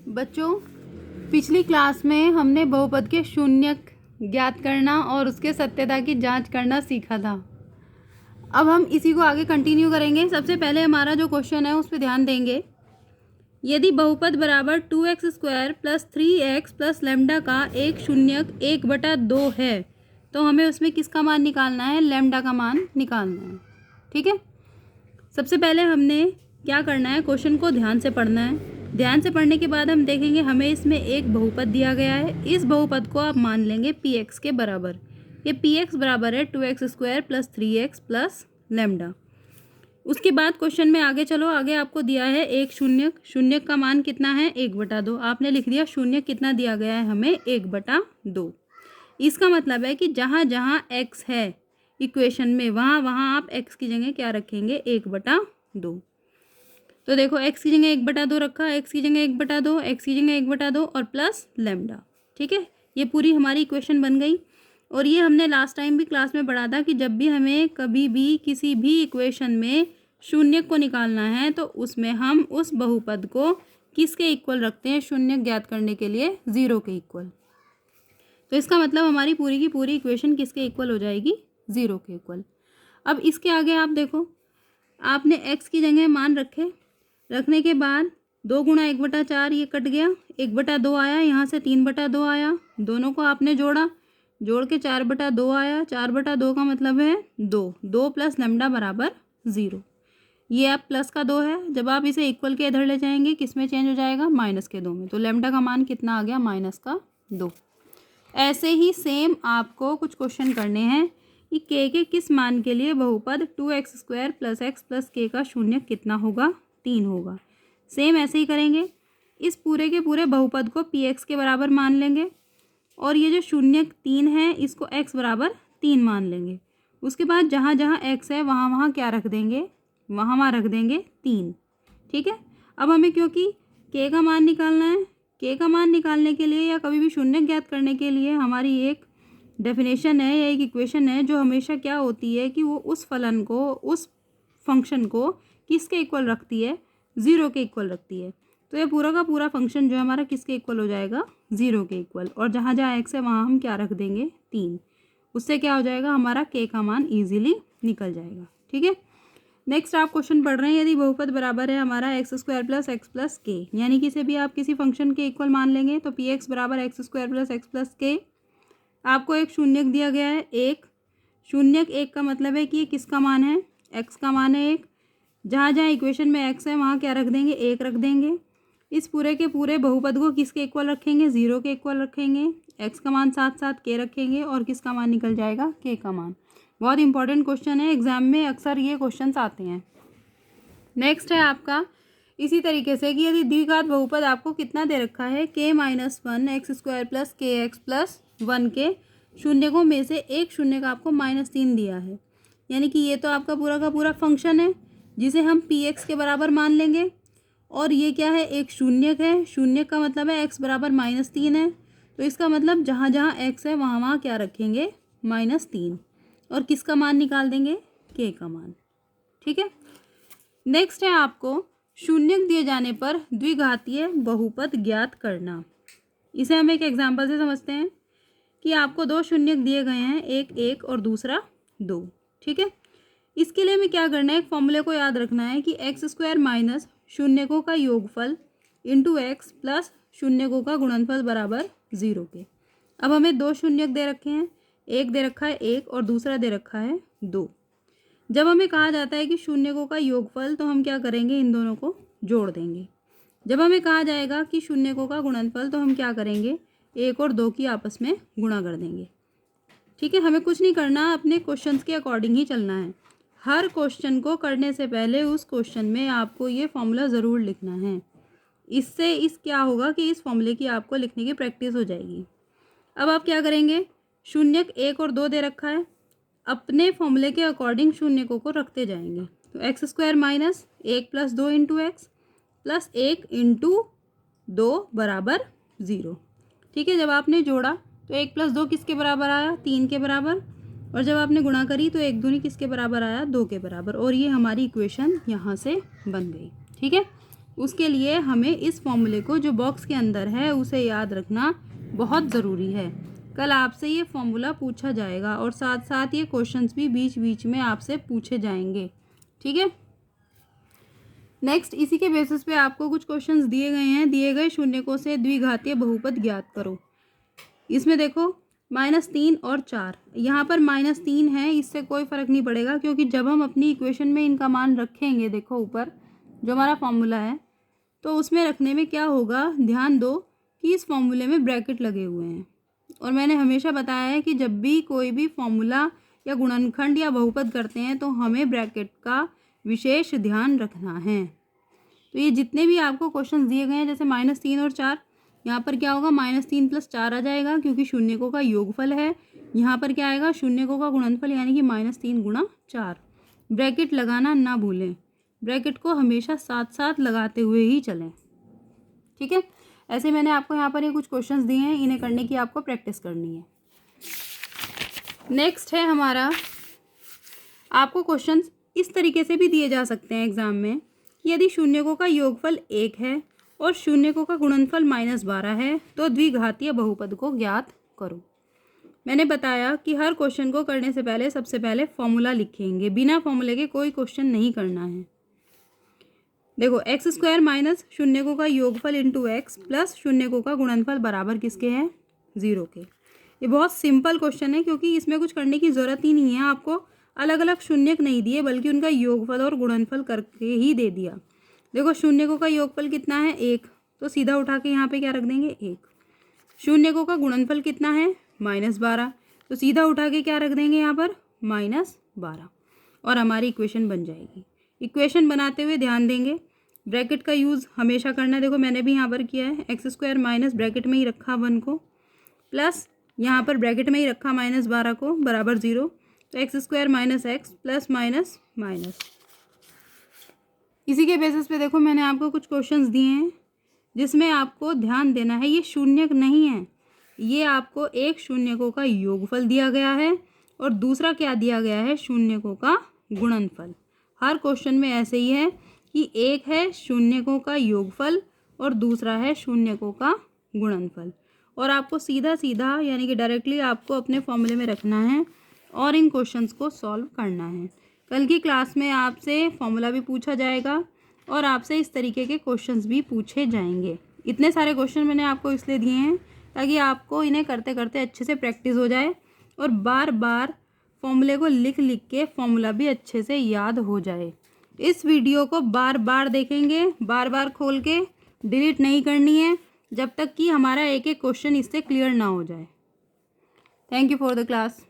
बच्चों, पिछली क्लास में हमने बहुपद के शून्यक ज्ञात करना और उसके सत्यता की जांच करना सीखा था। अब हम इसी को आगे कंटिन्यू करेंगे। सबसे पहले हमारा जो क्वेश्चन है उस पर ध्यान देंगे। यदि बहुपद बराबर 2x² + 3x + लैम्डा का एक शून्यक 1/2 है तो हमें उसमें किसका मान निकालना है? लैम्डा का मान निकालना है। ठीक है, सबसे पहले हमने क्या करना है, क्वेश्चन को ध्यान से पढ़ना है। ध्यान से पढ़ने के बाद हम देखेंगे हमें इसमें एक बहुपद दिया गया है। इस बहुपद को आप मान लेंगे px के बराबर। ये px बराबर है 2x² + 3x + लैम्डा। उसके बाद क्वेश्चन में आगे चलो। आगे आपको दिया है एक शून्यक। शून्यक का मान कितना है? 1/2। आपने लिख दिया शून्यक कितना दिया गया है हमें? 1/2। इसका मतलब है कि जहाँ जहाँ x है इक्वेशन में वहाँ वहाँ आप x की जगह क्या रखेंगे? 1/2। तो देखो x की जगह 1/2 रखा, x की जगह 1/2, x की जगह 1/2 और प्लस लैम्डा। ठीक है, ये पूरी हमारी इक्वेशन बन गई। और ये हमने लास्ट टाइम भी क्लास में पढ़ा था कि जब भी हमें कभी भी किसी भी इक्वेशन में शून्यक को निकालना है तो उसमें हम उस बहुपद को किसके इक्वल रखते हैं? शून्यक ज्ञात करने के लिए 0 के इक्वल। तो इसका मतलब हमारी पूरी की पूरी इक्वेशन किसके इक्वल हो जाएगी? 0 के इक्वल। अब इसके आगे आप देखो, आपने x की जगह मान रखने के बाद 2 × 1/4 ये कट गया, 1/2 आया, यहाँ से 3/2 आया, दोनों को आपने जोड़ के 4/2 आया। 4/2 का मतलब है 2 + लैम्डा बराबर 0। ये आप प्लस का 2 है, जब आप इसे इक्वल के इधर ले जाएंगे किस में चेंज हो जाएगा? माइनस के 2 में। तो लैम्डा का मान कितना आ गया? -2। ऐसे ही सेम आपको कुछ क्वेश्चन करने हैं कि k के किस मान के लिए बहुपद 2x² + x + k का शून्यक कितना होगा? 3 होगा। सेम ऐसे ही करेंगे। इस पूरे के पूरे बहुपद को px के बराबर मान लेंगे और ये जो शून्यक 3 है इसको x बराबर 3 मान लेंगे। उसके बाद जहाँ जहाँ x है वहाँ वहाँ क्या रख देंगे? वहाँ रख देंगे 3। ठीक है, अब हमें क्योंकि k का मान निकालना है, k का मान निकालने के लिए या कभी भी शून्यक ज्ञात करने के लिए हमारी एक डेफिनेशन है या एक इक्वेशन है जो हमेशा क्या होती है कि वो उस फलन को, उस फंक्शन को किसके इक्वल रखती है? 0 के इक्वल रखती है। तो ये पूरा का पूरा फंक्शन जो है हमारा किसके इक्वल हो जाएगा? 0 के इक्वल। और जहाँ जहाँ x है वहाँ हम क्या रख देंगे? 3। उससे क्या हो जाएगा? हमारा k का मान ईजिली निकल जाएगा। ठीक है, नेक्स्ट आप क्वेश्चन पढ़ रहे हैं। यदि बहुपद बराबर है हमारा x² + x + k, यानी किसी भी आप किसी फंक्शन के इक्वल मान लेंगे तो px बराबर x² + x + k। आपको एक शून्यक दिया गया है, एक शून्यक। एक का मतलब है कि ये किसका मान है? x का मान है 1। जहाँ जहाँ इक्वेशन में x है वहाँ क्या रख देंगे? 1 रख देंगे। इस पूरे के पूरे बहुपद को किसके इक्वल रखेंगे? 0 के इक्वल रखेंगे। x का मान साथ साथ k रखेंगे और किसका मान निकल जाएगा? k का मान। बहुत इंपॉर्टेंट क्वेश्चन है, एग्जाम में अक्सर ये क्वेश्चंस आते हैं। नेक्स्ट है आपका इसी तरीके से कि यदि द्विघात बहुपद आपको कितना दे रखा है? k - 1 x² + kx + 1 के शून्यकों में से एक शून्यक आपको -3 दिया है। यानी कि ये तो आपका पूरा का पूरा फंक्शन है जिसे हम px के बराबर मान लेंगे। और ये क्या है? एक शून्यक है। शून्यक का मतलब है x बराबर -3 है। तो इसका मतलब जहाँ जहाँ x है वहाँ वहाँ क्या रखेंगे? -3 और किसका मान निकाल देंगे? k का मान। ठीक है, नेक्स्ट है आपको शून्यक दिए जाने पर द्विघातीय बहुपद ज्ञात करना। इसे हम एक एग्जाम्पल से समझते हैं कि आपको 2 शून्यक दिए गए हैं, एक 1 और दूसरा 2। ठीक है, इसके लिए हमें क्या करना है? एक फॉर्मूले को याद रखना है कि x² - शून्यकों का योगफल × x + शून्यकों का गुणनफल बराबर 0 के। अब हमें 2 शून्यक दे रखे हैं, एक दे रखा है 1 और दूसरा दे रखा है 2। जब हमें कहा जाता है कि शून्यकों का योगफल तो हम क्या करेंगे? इन दोनों को जोड़ देंगे। जब हमें कहा जाएगा कि शून्यकों का गुणनफल तो हम क्या करेंगे? 1 और 2 की आपस में गुणा कर देंगे। ठीक है, हमें कुछ नहीं करना, अपने क्वेश्चंस के अकॉर्डिंग ही चलना है। हर क्वेश्चन को करने से पहले उस क्वेश्चन में आपको ये फॉर्मूला ज़रूर लिखना है। इससे क्या होगा कि इस फॉर्मूले की आपको लिखने की प्रैक्टिस हो जाएगी। अब आप क्या करेंगे? शून्यक 1 और 2 दे रखा है, अपने फॉर्मूले के अकॉर्डिंग शून्यकों को रखते जाएंगे। तो x² - 1 + 2 × x + 1 × 2 बराबर 0। ठीक है, जब आपने जोड़ा तो 1 + 2 किसके बराबर आया? 3 के बराबर। और जब आपने गुणा करी तो 1 दूनी किसके बराबर आया? 2 के बराबर। और ये हमारी इक्वेशन यहाँ से बन गई। ठीक है, उसके लिए हमें इस फॉर्मूले को जो बॉक्स के अंदर है उसे याद रखना बहुत ज़रूरी है। कल आपसे ये फॉर्मूला पूछा जाएगा और साथ साथ ये क्वेश्चंस भी बीच बीच में आपसे पूछे जाएंगे, ठीक है। नेक्स्ट, इसी के बेसिस पे आपको कुछ क्वेश्चंस दिए गए हैं। दिए गए शून्यकों से द्विघातीय बहुपद ज्ञात करो। इसमें देखो -3 और 4, यहाँ पर -3 है, इससे कोई फ़र्क नहीं पड़ेगा क्योंकि जब हम अपनी इक्वेशन में इनका मान रखेंगे, देखो ऊपर जो हमारा फॉर्मूला है, तो उसमें रखने में क्या होगा, ध्यान दो कि इस फॉर्मूले में ब्रैकेट लगे हुए हैं। और मैंने हमेशा बताया है कि जब भी कोई भी फॉर्मूला या गुणनखंड या बहुपद करते हैं तो हमें ब्रैकेट का विशेष ध्यान रखना है। तो ये जितने भी आपको क्वेश्चन दिए गए हैं, जैसे -3 और 4, यहाँ पर क्या होगा, -3 + 4 आ जाएगा क्योंकि शून्यकों का योगफल है। यहाँ पर क्या आएगा, शून्यकों का गुणनफल, यानी कि -3 × 4। ब्रैकेट लगाना ना भूलें, ब्रैकेट को हमेशा साथ साथ लगाते हुए ही चलें, ठीक है। ऐसे मैंने आपको यहाँ पर ये कुछ क्वेश्चंस दिए हैं, इन्हें करने की आपको प्रैक्टिस करनी है। नेक्स्ट है हमारा, आपको क्वेश्चंस इस तरीके से भी दिए जा सकते हैं एग्जाम में कि यदि शून्यकों का योगफल 1 है और शून्यकों का गुणनफल -12 है तो द्विघातीय बहुपद को ज्ञात करो। मैंने बताया कि हर क्वेश्चन को करने से पहले सबसे पहले फॉर्मूला लिखेंगे, बिना फॉर्मूले के कोई क्वेश्चन नहीं करना है। देखो, x² माइनस शून्यकों का योगफल इंटू x प्लस शून्यकों का गुणनफल बराबर किसके हैं, 0 के। ये बहुत सिंपल क्वेश्चन है क्योंकि इसमें कुछ करने की ज़रूरत ही नहीं है। आपको अलग अलग शून्यक नहीं दिए बल्कि उनका योगफल और गुणनफल करके ही दे दिया। देखो, शून्यकों का योगफल कितना है, 1, तो सीधा उठा के यहाँ पे क्या रख देंगे, 1। शून्यकों का गुणनफल कितना है, -12, तो सीधा उठा के क्या रख देंगे यहाँ पर, -12, और हमारी इक्वेशन बन जाएगी। इक्वेशन बनाते हुए ध्यान देंगे, ब्रैकेट का यूज़ हमेशा करना है। देखो, मैंने भी यहाँ पर किया है, x² माइनस ब्रैकेट में ही रखा 1 को, प्लस यहाँ पर ब्रैकेट में ही रखा -12 को, बराबर 0, तो x² minus x plus minus minus. इसी के बेसिस पे देखो मैंने आपको कुछ क्वेश्चंस दिए हैं जिसमें आपको ध्यान देना है, ये शून्यक नहीं है, ये आपको एक शून्यकों का योगफल दिया गया है और दूसरा क्या दिया गया है, शून्यकों का गुणनफल। हर क्वेश्चन में ऐसे ही है कि एक है शून्यकों का योगफल और दूसरा है शून्यकों का गुणनफल, और आपको सीधा सीधा यानी कि डायरेक्टली आपको अपने फॉर्मूले में रखना है और इन क्वेश्चंस को सॉल्व करना है। कल की क्लास में आपसे फॉर्मूला भी पूछा जाएगा और आपसे इस तरीके के क्वेश्चंस भी पूछे जाएंगे। इतने सारे क्वेश्चन मैंने आपको इसलिए दिए हैं ताकि आपको इन्हें करते करते अच्छे से प्रैक्टिस हो जाए और बार बार फॉर्मूले को लिख लिख के फॉर्मूला भी अच्छे से याद हो जाए। इस वीडियो को बार बार देखेंगे, बार बार खोल के, डिलीट नहीं करनी है जब तक कि हमारा एक एक क्वेश्चन इससे क्लियर ना हो जाए। Thank you for the class.